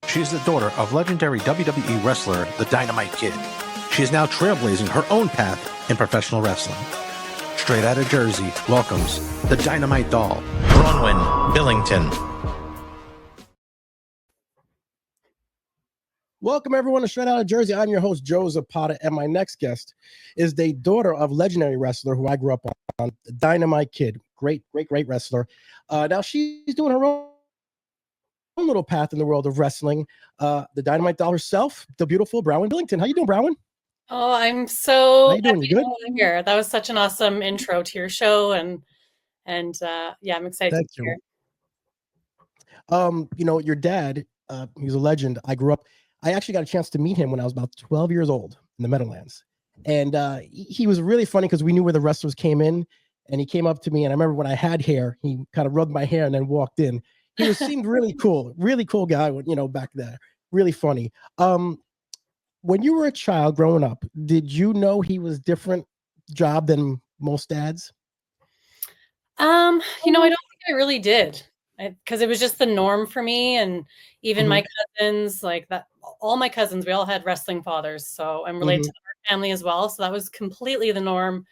She is the daughter of legendary WWE wrestler The Dynamite Kid. She is now trailblazing her own path in professional wrestling. Straight out of Jersey welcomes the Dynamite Doll, Bronwyne Billington. Welcome, everyone, to Straight Out of Jersey. I'm your host, Joe Zapata, and my next guest is the daughter of legendary wrestler who I grew up on, Dynamite Kid. Great wrestler. Now she's doing her own little path in the world of wrestling. The Dynamite Doll herself, the beautiful Bronwyne Billington. How you doing, Bronwyne? Oh, I'm so How you doing? You good? here. That was such an awesome intro to your show, and yeah, I'm excited Thank to hear. Your dad, he's a legend. I actually got a chance to meet him when I was about 12 years old in the Meadowlands. And he was really funny because we knew where the wrestlers came in, and he came up to me, and I remember when I had hair, he kind of rubbed my hair and then walked in. Seemed really cool guy, back there. Really funny. When you were a child growing up, did you know he was different job than most dads? I don't think I really did, because it was just the norm for me, and even my cousins, like that. All my cousins, we all had wrestling fathers, so I'm related to our family as well. So that was completely the norm.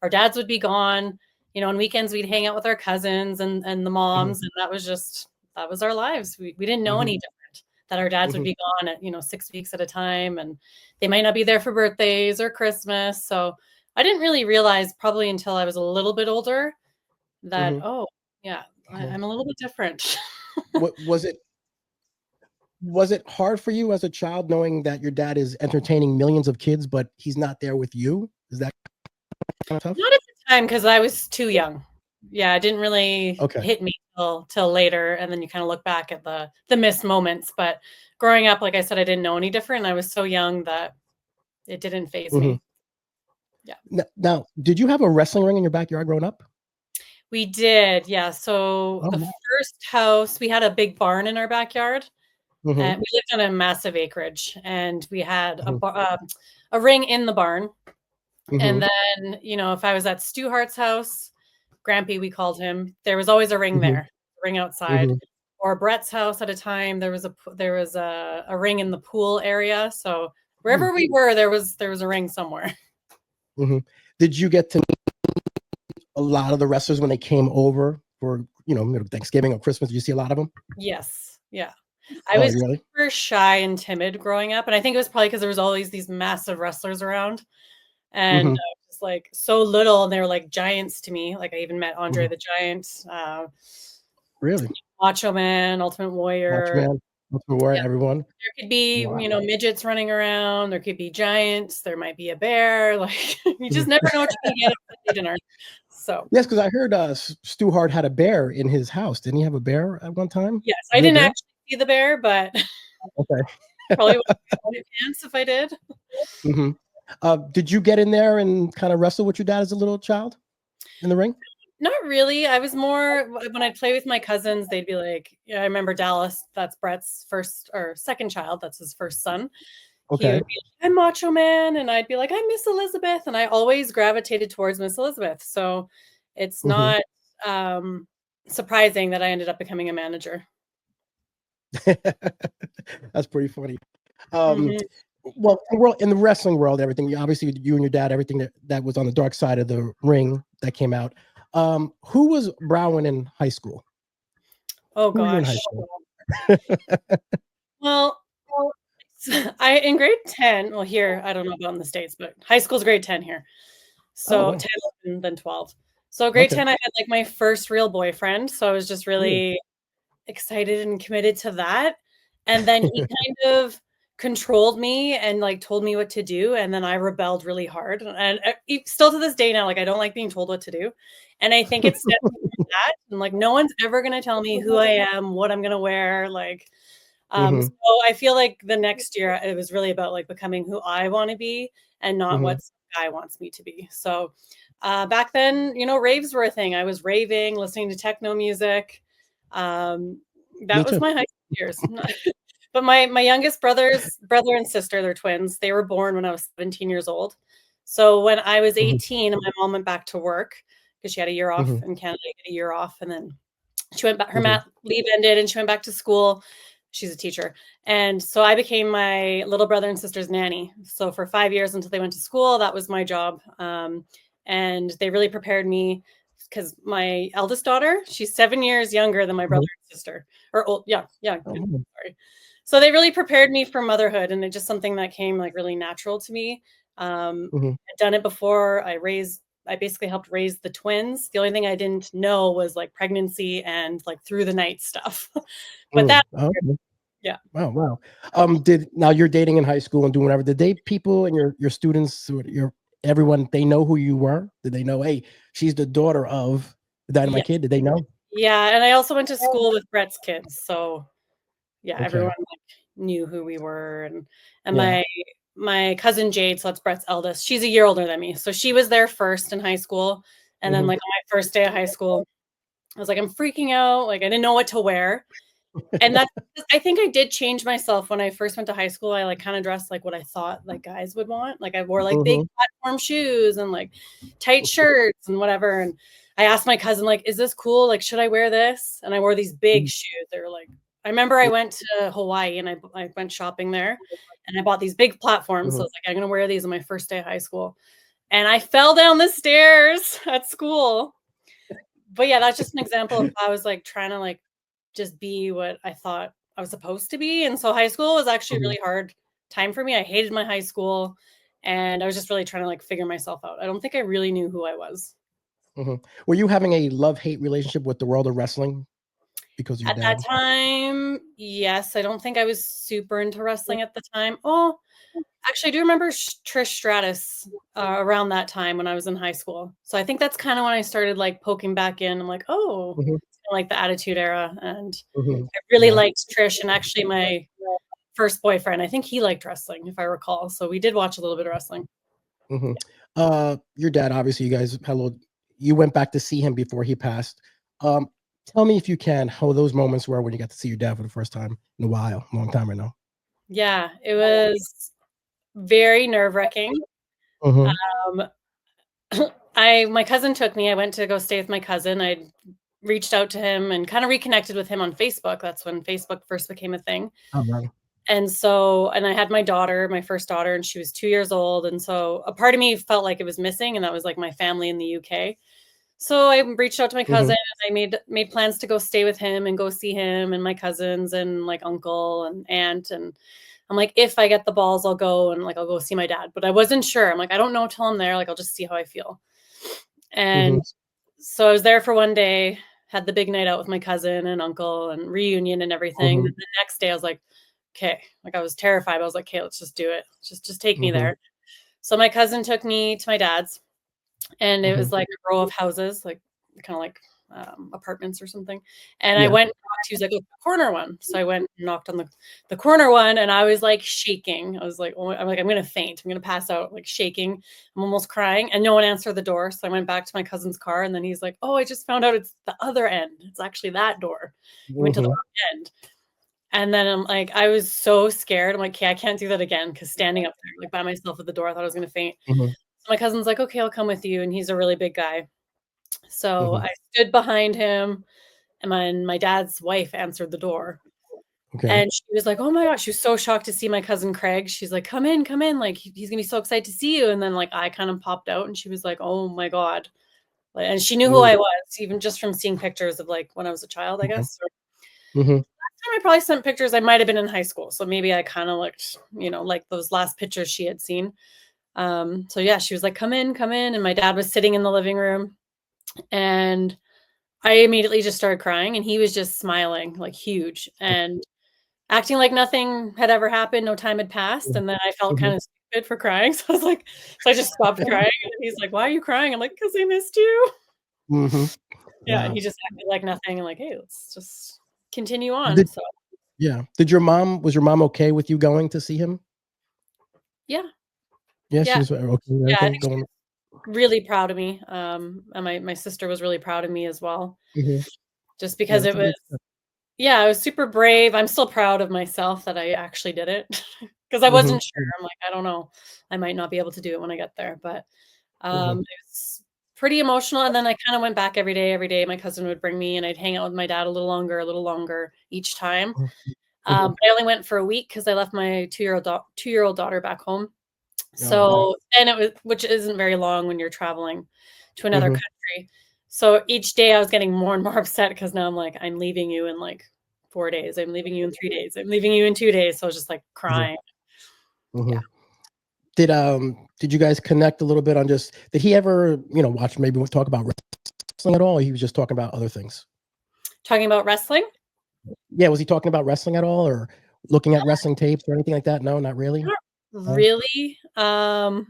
Our dads would be gone. On weekends we'd hang out with our cousins and the moms, and that was our lives. We didn't know any different. That our dads would be gone at 6 weeks at a time, and they might not be there for birthdays or Christmas. So I didn't really realize probably until I was a little bit older that I'm a little bit different. Was it hard for you as a child knowing that your dad is entertaining millions of kids, but he's not there with you? Is that kind of tough? Not at the time, because I was too young. Yeah, it didn't really hit me till later, and then you kind of look back at the missed moments. But growing up, like I said, I didn't know any different. I was so young that it didn't faze me. Yeah. Now, did you have a wrestling ring in your backyard growing up? We did, yeah. So the first house, we had a big barn in our backyard. And we lived on a massive acreage, and we had a ring in the barn. And then, if I was at Stu Hart's house, Grampy, we called him, there was always a ring there, a ring outside. Or Brett's house at a time, there was a ring in the pool area. So wherever we were, there was a ring somewhere. Did you get to meet a lot of the wrestlers when they came over for Thanksgiving or Christmas? Did you see a lot of them? Yes. Yeah. I was super shy and timid growing up, and I think it was probably because there was always these massive wrestlers around, and I was like so little, and they were like giants to me. Like I even met Andre the Giant, really, Macho Man, Ultimate Warrior, everyone. There could be midgets running around. There could be giants. There might be a bear. Like you just never know what you're gonna get at dinner. So yes, because I heard Stu Hart had a bear in his house. Didn't he have a bear at one time? Yes, I didn't actually see the bear, but probably would have pants if I did. Did you get in there and kind of wrestle with your dad as a little child in the ring? Not really. I was more when I'd play with my cousins, they'd be like, I remember Dallas, that's Brett's first or second child, that's his first son. He would be like, I'm Macho Man, and I'd be like, I'm Miss Elizabeth, and I always gravitated towards Miss Elizabeth. So it's not surprising that I ended up becoming a manager. That's pretty funny. Well, in the wrestling world, everything, obviously you and your dad, everything that was on the dark side of the ring that came out. Who was Bronwyne in high school? Oh gosh. Well, in grade 10, well here, I don't know about in the States, but high school's grade 10 here. So 10 and then 12. So grade 10, I had like my first real boyfriend. So I was just really excited and committed to that. And then he kind of controlled me and like told me what to do, and then I rebelled really hard, and still to this day now, like I don't like being told what to do, and I think it's definitely that, and like no one's ever gonna tell me who I am, what I'm gonna wear, like so I feel like the next year it was really about like becoming who I want to be and not what some guy wants me to be. So back then, raves were a thing. I was raving, listening to techno music. That was my high school years. But my youngest brother and sister, they're twins. They were born when I was 17 years old. So when I was 18, my mom went back to work because she had a year off in Canada, a year off, and then she went back. Her mat leave ended, and she went back to school. She's a teacher. And so I became my little brother and sister's nanny. So for 5 years until they went to school, that was my job. And they really prepared me because my eldest daughter, she's 7 years younger than my brother and sister. Or old, yeah. Sorry. So they really prepared me for motherhood, and it's just something that came like really natural to me. I'd done it before. I basically helped raise the twins. The only thing I didn't know was like pregnancy and like through the night stuff. But that, yeah. Wow. Now you're dating in high school and doing whatever. Did people and your students, everyone, they know who you were? Did they know, hey, she's the daughter of the Dynamite Kid? Did they know? Yeah, and I also went to school with Brett's kids, so yeah, everyone like knew who we were, and my cousin Jade, so that's Brett's eldest. She's a year older than me, so she was there first in high school, and then like on my first day of high school, I was like, I'm freaking out, like I didn't know what to wear. And I think I did change myself when I first went to high school. I like kind of dressed like what I thought like guys would want. Like I wore like big platform shoes and like tight shirts and whatever. And I asked my cousin, like, is this cool? Like, should I wear this? And I wore these big shoes. They were like, I remember I went to Hawaii and I went shopping there and I bought these big platforms. So I was like, I'm going to wear these on my first day of high school. And I fell down the stairs at school. But yeah, that's just an example of how I was like trying to like just be what I thought I was supposed to be. And so high school was actually a really hard time for me. I hated my high school and I was just really trying to like figure myself out. I don't think I really knew who I was. Were you having a love-hate relationship with the world of wrestling because of your dad? At that time, yes. I don't think I was super into wrestling at the time. Oh, actually, I do remember Trish Stratus around that time when I was in high school. So I think that's kind of when I started like poking back in. I'm like, oh, like the Attitude Era. And I really liked Trish. And actually my first boyfriend, I think he liked wrestling, if I recall. So we did watch a little bit of wrestling. Your dad, obviously, you guys you went back to see him before he passed. Tell me if you can how those moments were when you got to see your dad for the first time in a while, long time right now. Yeah, it was very nerve-wracking. My cousin took me. I went to go stay with my cousin. I reached out to him and kind of reconnected with him on Facebook. That's when Facebook first became a thing. And so, and I had my daughter, my first daughter, and she was 2 years old. And so a part of me felt like it was missing, and that was like my family in the UK. So I reached out to my cousin and I made plans to go stay with him and go see him and my cousins and like uncle and aunt. And I'm like, if I get the balls, I'll go and like, I'll go see my dad. But I wasn't sure. I'm like, I don't know till I'm there. Like, I'll just see how I feel. And so I was there for one day, had the big night out with my cousin and uncle and reunion and everything. And the next day I was like, okay, like I was terrified. I was like, okay, let's just do it. Just take me there. So my cousin took me to my dad's and it was like a row of houses, like kind of like apartments or something. And I went, he was like, oh, the corner one. So I went and knocked on the corner one and I was like shaking. I was like, oh, I'm going to faint. I'm going to pass out, like shaking. I'm almost crying and no one answered the door. So I went back to my cousin's car and then he's like, oh, I just found out it's the other end. It's actually that door. He went to the wrong end. And then I'm like, I was so scared. I'm like, okay, I can't do that again. Cause standing up there like by myself at the door, I thought I was going to faint. So my cousin's like, okay, I'll come with you. And he's a really big guy. So I stood behind him and my dad's wife answered the door. And she was like, oh my gosh, she was so shocked to see my cousin Craig. She's like, come in. Like, he's gonna be so excited to see you. And then like, I kind of popped out and she was like, oh my God. And she knew who I was, even just from seeing pictures of like when I was a child, I guess. Last time I probably sent pictures, I might've been in high school. So maybe I kind of looked, like those last pictures she had seen. So yeah, she was like, come in. And my dad was sitting in the living room and I immediately just started crying and he was just smiling like huge and acting like nothing had ever happened. No time had passed. And then I felt kind of stupid for crying. So I was like, so I just stopped crying. And he's like, why are you crying? I'm like, because I missed you. Yeah. And he just acted like nothing. And like, hey, let's just continue on. Was your mom okay with you going to see him? Yeah. Yeah. She was okay. Yeah. I think going. Really proud of me. And my sister was really proud of me as well. Just because it was, I was super brave. I'm still proud of myself that I actually did it because I wasn't sure. I'm like, I don't know. I might not be able to do it when I get there, but it was pretty emotional. And then I kind of went back every day. My cousin would bring me and I'd hang out with my dad a little longer each time. But I only went for a week because I left my two-year-old daughter back home. So, Oh, and it was, which isn't very long when you're traveling to another Mhm. country. So each day I was getting more and more upset because now I'm like, I'm leaving you in like 4 days. I'm leaving you in 3 days. I'm leaving you in 2 days. So I was just like crying. Yeah. Mhm. Did you guys connect a little bit on just, did he ever, watch, maybe we'll talk about wrestling at all? Or he was just talking about other things? Talking about wrestling? Yeah, was he talking about wrestling at all, or looking at wrestling tapes or anything like that? No, not really. Not No? really. Not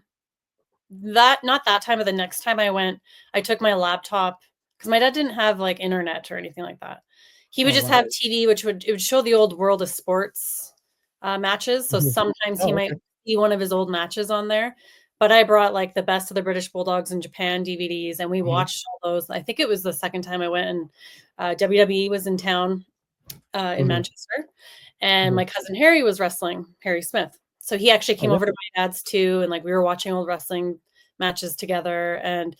that time, but the next time I went, I took my laptop because my dad didn't have like internet or anything like that. He would Oh, just wow. have TV, which would show the old World of Sports matches. So Mhm. sometimes he Oh, might okay. see one of his old matches on there. But I brought like the best of the British Bulldogs in Japan DVDs, and we Mhm. watched all those. I think it was the second time I went, and WWE was in town in Mhm. Manchester, and Mhm. my cousin Harry was wrestling, Harry Smith. So he actually Oh, came yeah. over to my dad's too, and like we were watching old wrestling matches together. And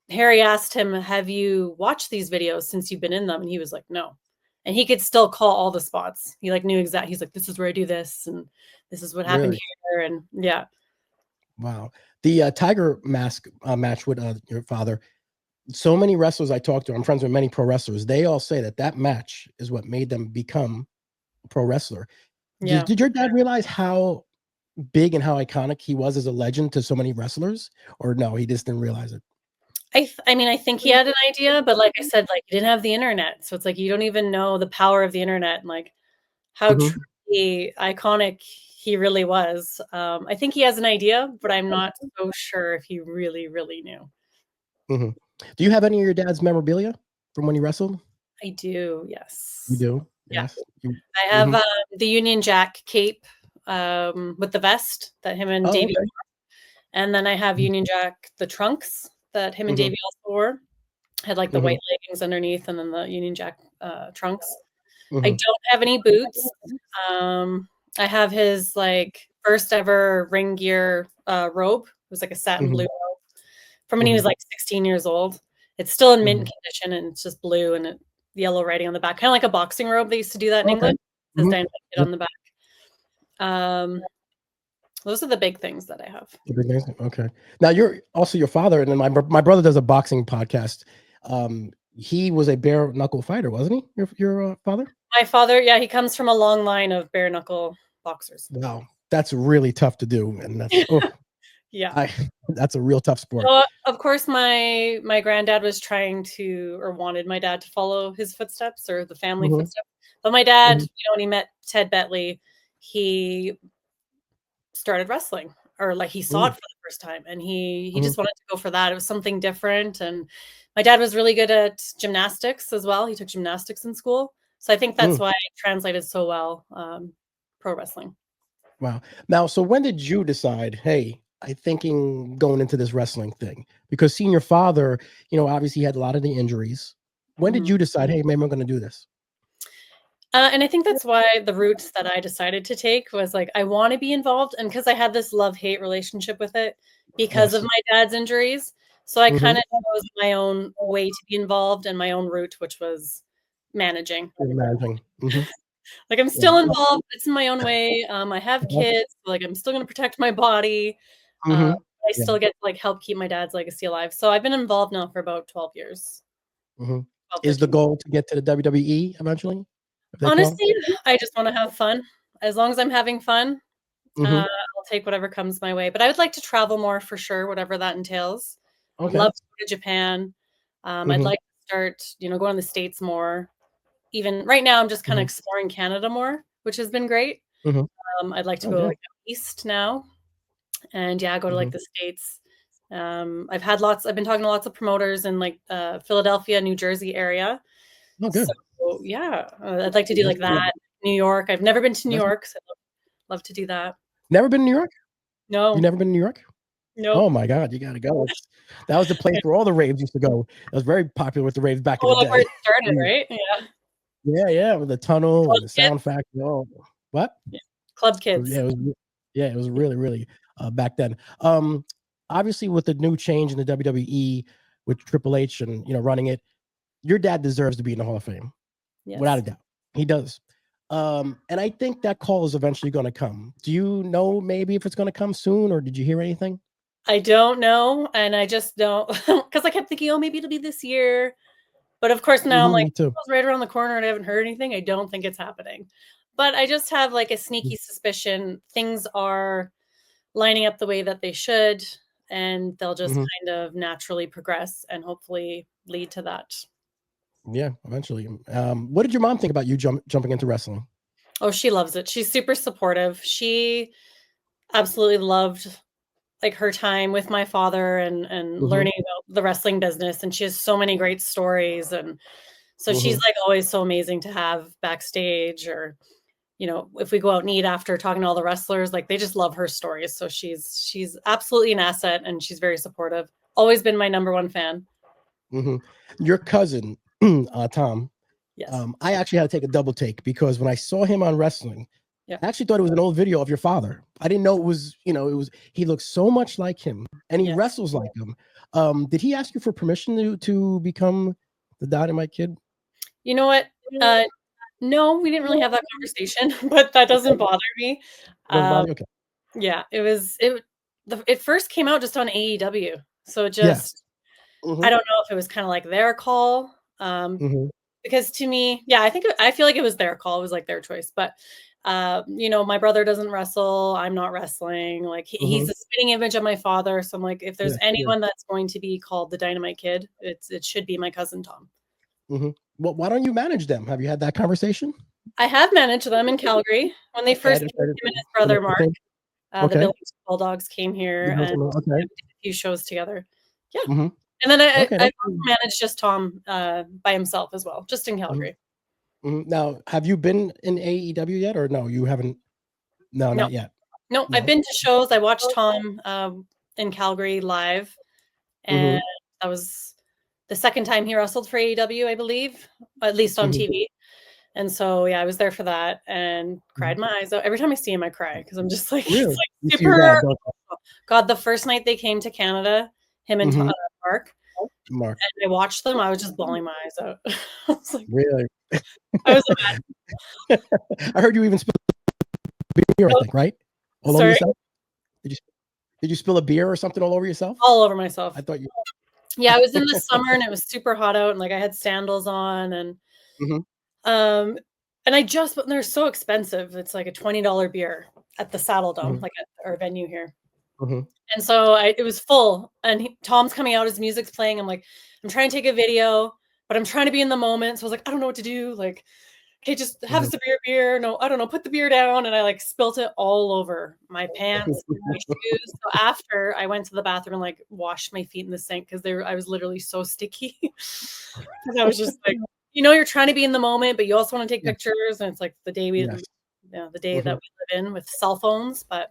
Harry asked him, "Have you watched these videos since you've been in them?" And he was like, "No." And he could still call all the spots. He like knew exactly. He's like, "This is where I do this, and this is what happened Really? here." And yeah, Wow. The Tiger Mask match with your father. So many wrestlers I talk to, I'm friends with many pro wrestlers. They all say that match is what made them become a pro wrestler. Did, yeah. did your dad realize how big and how iconic he was as a legend to so many wrestlers, or no, he just didn't realize it? I mean, I think he had an idea, but like I said, like he didn't have the internet, so it's like you don't even know the power of the internet and like how Mhm. truly iconic he really was. I think he has an idea, but I'm not so sure if he really, really knew. Mhm. Do you have any of your dad's memorabilia from when he wrestled? I do, You yes. do? Yeah. Yes. You I have, Mhm. the Union Jack cape, with the vest that him and Oh, Davey okay. and then I have Mhm. Union Jack the trunks that him and Mhm. Davey also wore. Had, like, the Mhm. white leggings underneath and then the Union Jack, trunks. I Mhm. don't have any boots. Um, I have his, like, first ever ring gear, robe. It was, like, a satin blue Mhm. robe from when he was, Mhm. like, 16 years old. It's still in mint Mhm. condition, and it's just blue and yellow writing on the back, kinda like a boxing robe. They used to do that in Okay. England. It says Mhm. Dynamite Kid Yep. on the back. Um, those are the big things that I have. The big names? Okay. Now you're also your father, and then my brother does a boxing podcast. He was a bare knuckle fighter, wasn't he? Your father? My father, yeah, he comes from a long line of bare knuckle boxers. Wow, that's really tough to do, and that's Yeah. I that's a real tough sport. So, of course, my granddad was trying to or wanted my dad to follow his footsteps or the family Mhm. footsteps. But my dad, Mhm. when he met Ted Betley, he started wrestling or like he saw it Mm. for the first time and he Mhm. just wanted to go for that. It was something different. And my dad was really good at gymnastics as well. He took gymnastics in school. So I think that's Mm. why it translated so well, pro wrestling. Wow. Now, so when did you decide, hey, I thinking going into this wrestling thing? Because seeing your father, obviously he had a lot of the injuries. When did Mhm. you decide, hey, maybe I'm going to do this? And I think that's why the route that I decided to take was like, I want to be involved. And because I had this love hate relationship with it because of Yes. my dad's injuries. So I kind Mhm. of chose my own way to be involved and my own route, which was managing. Imagine. Mhm. Like I'm Yeah. still involved. It's in my own way. I have kids. So, like I'm still going to protect my body. Um, Mhm. I Yeah. still get to like help keep my dad's legacy alive. So I've been involved now for about 12 years, Mhm. 12, Is the 13 years. goal to get to the WWE eventually, if they call? Honestly, I just want to have fun. As long as I'm having fun, Mhm. I'll take whatever comes my way, but I would like to travel more for sure, whatever that entails. I would Okay. love to go to Japan. I'd Mhm. like to start, going to the States more. Even right now, I'm just kinda Mhm. exploring Canada more, which has been great. Mhm. I'd like to Oh, go, good. like, out east now and, yeah, go to, like, Mhm. the States. I've been talking to lots of promoters in, like, Philadelphia, New Jersey area. Oh, So, good. yeah, I'd like to do, That's like, good. that. New York, I've never been to New That's York, so I'd love to do that. never been to New York? You No. never been to New York? Oh Nope. my god, you gotta go. That was the place where all the raves used to go. It was very popular with the raves back in Oh, the like where day. it started, Mm. right? Yeah. Yeah, yeah, with the tunnel Club and the sound Kids? factory, all what? Yeah. Club Yeah, Kids. it was really, really, back then. Obviously, with the new change in the WWE, with Triple H and, running it, your dad deserves to be in the Hall of Fame, without a Yes. doubt. He does. And I think that call is eventually going to come. Do you know maybe if it's going to come soon, or did you hear anything? I don't know, and I just don't, because I kept thinking, oh, maybe it'll be this year. But of course, now I'm like, Me too. it's right around the corner and I haven't heard anything. I don't think it's happening. But I just have like a sneaky suspicion things are lining up the way that they should, and they'll just kind of naturally progress and hopefully lead to that. Yeah, eventually. What did your mom think about you jumping into wrestling? Oh, she loves it. She's super supportive. She absolutely loved like her time with my father and learning about the wrestling business. And she has so many great stories. And so she's like always so amazing to have backstage, or, you know, if we go out and eat after talking to all the wrestlers, like they just love her stories. So she's absolutely an asset, and she's very supportive. Always been my number one fan. Your cousin, Tom. Yes. I actually had to take a double take because when I saw him on wrestling, Yeah. I actually thought it was an old video of your father. I didn't know it was, he looks so much like him and he wrestles like him. Did he ask you for permission to become the Dynamite Kid? You know what? No, we didn't really have that conversation, but that doesn't bother me. Okay. Yeah, it first came out just on AEW. So it just, I don't know if it was kind of like their call. Because to me, yeah, I feel like it was their call. It was like their choice. But my brother doesn't wrestle. I'm not wrestling. Like he's a spitting image of my father. So I'm like, if there's anyone that's going to be called the Dynamite Kid, it should be my cousin Tom. Well, why don't you manage them? Have you had that conversation? I have managed them in Calgary when they first came, him and his brother Mark. The Billington Bulldogs came here and did a few shows together. Yeah. And then I managed just Tom by himself as well, just in Calgary. Now, have you been in AEW yet, or no? You haven't? No, not yet. No, I've been to shows. I watched Tom in Calgary live, and that was the second time he wrestled for AEW, I believe, at least on TV. And so, yeah, I was there for that and cried my eyes out. Every time I see him, I cry because I'm just like, really? It's like super. God, the first night they came to Canada, him and Mark, and I watched them. I was just bawling my eyes out. I was like, really? I was mad. I heard you even spill beer, I think, right? All over yourself? Did you spill a beer or something all over yourself? All over myself. I thought you. Yeah, it was in the summer and it was super hot out, and like I had sandals on, and and they're so expensive. It's like a $20 beer at the Saddle Dome, like at our venue here. And so it was full, and Tom's coming out, his music's playing. I'm like, I'm trying to take a video, but I'm trying to be in the moment. So I was like, I don't know what to do. Like, okay, just have a beer. No, I don't know. Put the beer down. And I like spilt it all over my pants, my shoes. So after I went to the bathroom and like washed my feet in the sink because I was literally so sticky. Because I was just like, you're trying to be in the moment, but you also want to take pictures. And it's like the day the day that we live in with cell phones. But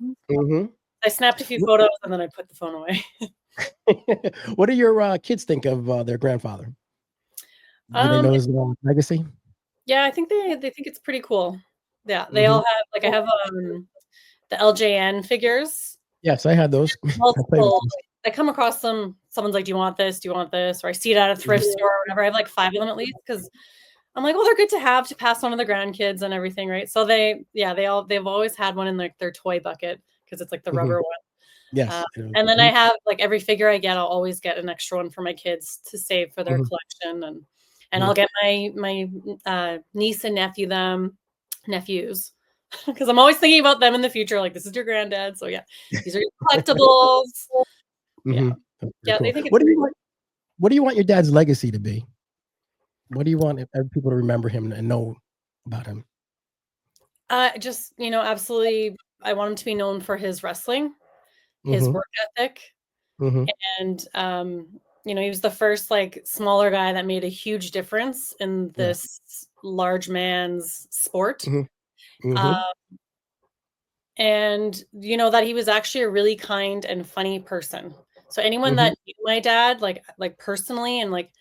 I snapped a few photos and then I put the phone away. What do your kids think of their grandfather? Do they know his legacy? Yeah, I think they think it's pretty cool. Yeah, they all have, like, I have the LJN figures. Yes, I had those. Multiple. I come across them. Someone's like, "Do you want this? Do you want this?" Or I see it at a thrift store or whatever. I have like 5 of them at least because I'm like, well, they're good to have to pass on to the grandkids and everything, right? So they've always had one in like their toy bucket because it's like the rubber one. Yes. And then I have like every figure I get, I'll always get an extra one for my kids to save for their collection, and I'll get my niece and nephews, because I'm always thinking about them in the future. Like, this is your granddad, so yeah, these are your collectibles. Yeah, cool. They think. What do you want your dad's legacy to be? What do you want people to remember him and know about him? Just absolutely. I want him to be known for his wrestling, his work ethic, and he was the first like smaller guy that made a huge difference in this large man's sport. And that he was actually a really kind and funny person. So anyone that knew my dad, like personally and like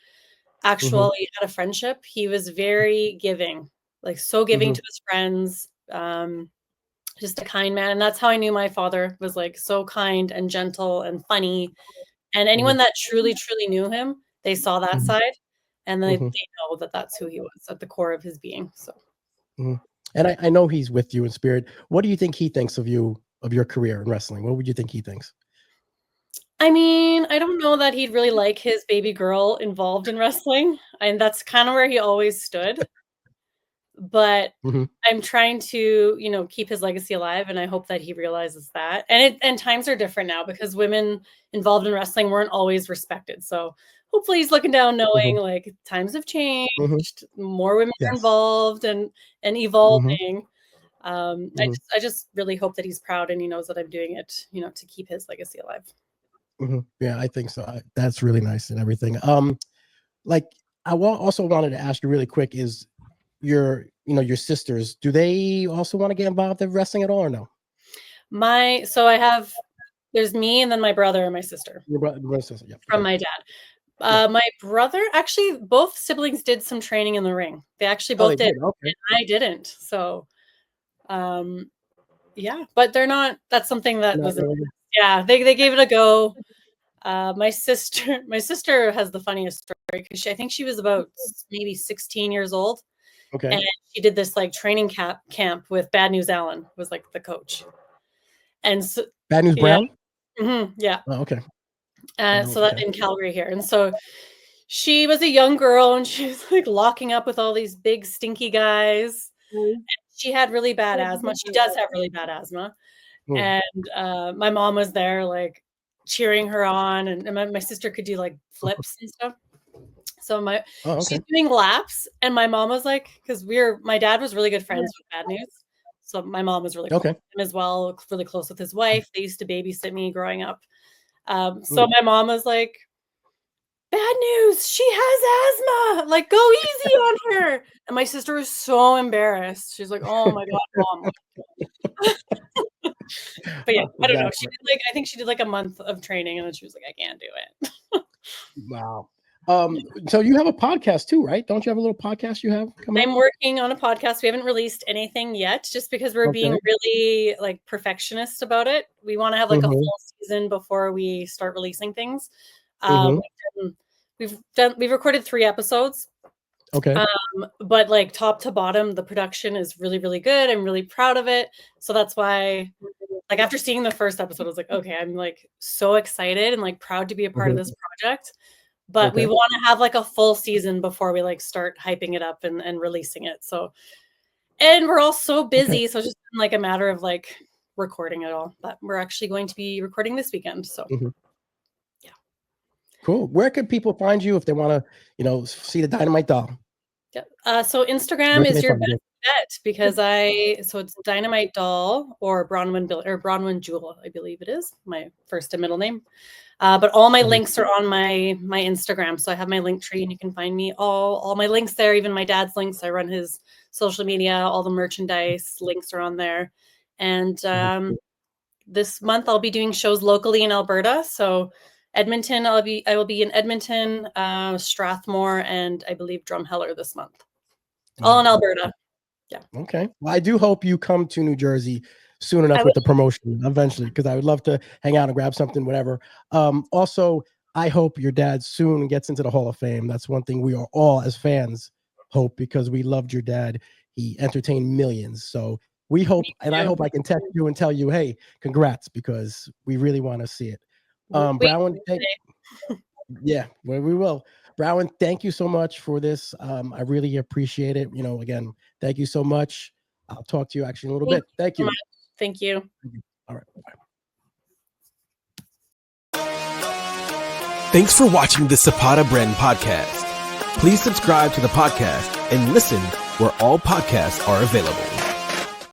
actually had a friendship, he was very giving, like so giving to his friends. Just a kind man. And that's how I knew my father was, like, so kind and gentle and funny. And anyone that truly, truly knew him, they saw that side, and they know that that's who he was at the core of his being. So. And I know he's with you in spirit. What do you think he thinks of you, of your career in wrestling? What would you think he thinks? I mean, I don't know that he'd really like his baby girl involved in wrestling, and that's kind of where he always stood. But I'm trying to, keep his legacy alive, and I hope that he realizes that. And times are different now because women involved in wrestling weren't always respected. So hopefully he's looking down, knowing like times have changed, more women are involved and evolving. I just really hope that he's proud and he knows that I'm doing it, to keep his legacy alive. Yeah, I think so. That's really nice and everything. Like I also wanted to ask you really quick is your sisters, do they also want to get involved in wrestling at all or no? There's me and then my brother and my sister. Your brother, sister, yeah. From my dad. My brother, actually, both siblings did some training in the ring. They actually both did. Okay. And I didn't. So, yeah, but they're not. That's something that was. Really. Yeah, they gave it a go. My sister has the funniest story because I think she was about maybe 16 years old. Okay. And she did this like training camp with Bad News Allen, was like the coach. And so Bad News Brown? Yeah. Oh, okay. So that in Calgary here. And so she was a young girl and she was like locking up with all these big stinky guys. And she had really bad asthma. She does have really bad asthma. And my mom was there like cheering her on, and my sister could do like flips and stuff. So she's doing laps, and my mom was like, because my dad was really good friends with Bad News. So my mom was really close with him as well, really close with his wife. They used to babysit me growing up. So my mom was like, Bad News, she has asthma. Like, go easy on her. And my sister was so embarrassed. She's like, oh my God, Mom. But yeah, I don't know. I think she did like a month of training, and then she was like, I can't do it. Wow. So you have a podcast too, right? Don't you have a little podcast you have coming? I'm working on a podcast. We haven't released anything yet, just because we're being really like perfectionist about it. We want to have like a full season before we start releasing things. We've recorded 3 episodes. Okay. But like top to bottom, the production is really, really good. I'm really proud of it. So that's why, like, after seeing the first episode, I was like, okay, I'm like so excited and like proud to be a part of this project. But we want to have like a full season before we like start hyping it up and releasing it. So, and we're all so busy. So it's just like a matter of like recording it all. But we're actually going to be recording this weekend. So yeah. Cool. Where can people find you if they want to, see the Dynamite Doll? Yeah. So Instagram is your best bet because it's Dynamite Doll or Bronwyne Jewel, I believe it is my first and middle name. But all my links are on my Instagram. So I have my link tree and you can find me all my links there, even my dad's links. I run his social media, all the merchandise links are on there. And this month I'll be doing shows locally in Alberta. So Edmonton, I will be in Edmonton, Strathmore, and I believe Drumheller this month. All in Alberta. Yeah. Okay. Well, I do hope you come to New Jersey soon enough with the promotion eventually, because I would love to hang out and grab something, whatever. Also, I hope your dad soon gets into the Hall of Fame. That's one thing we are all as fans hope, because we loved your dad. He entertained millions. So we hope, and I hope I can text you and tell you, hey, congrats, because we really want to see it. Bronwyne, we will. Bronwyne, thank you so much for this. I really appreciate it. Again, thank you so much. I'll talk to you actually in a little bit. Thank you. Thank you. All right. Bye. Thanks for watching the Zapata Brand podcast. Please subscribe to the podcast and listen where all podcasts are available.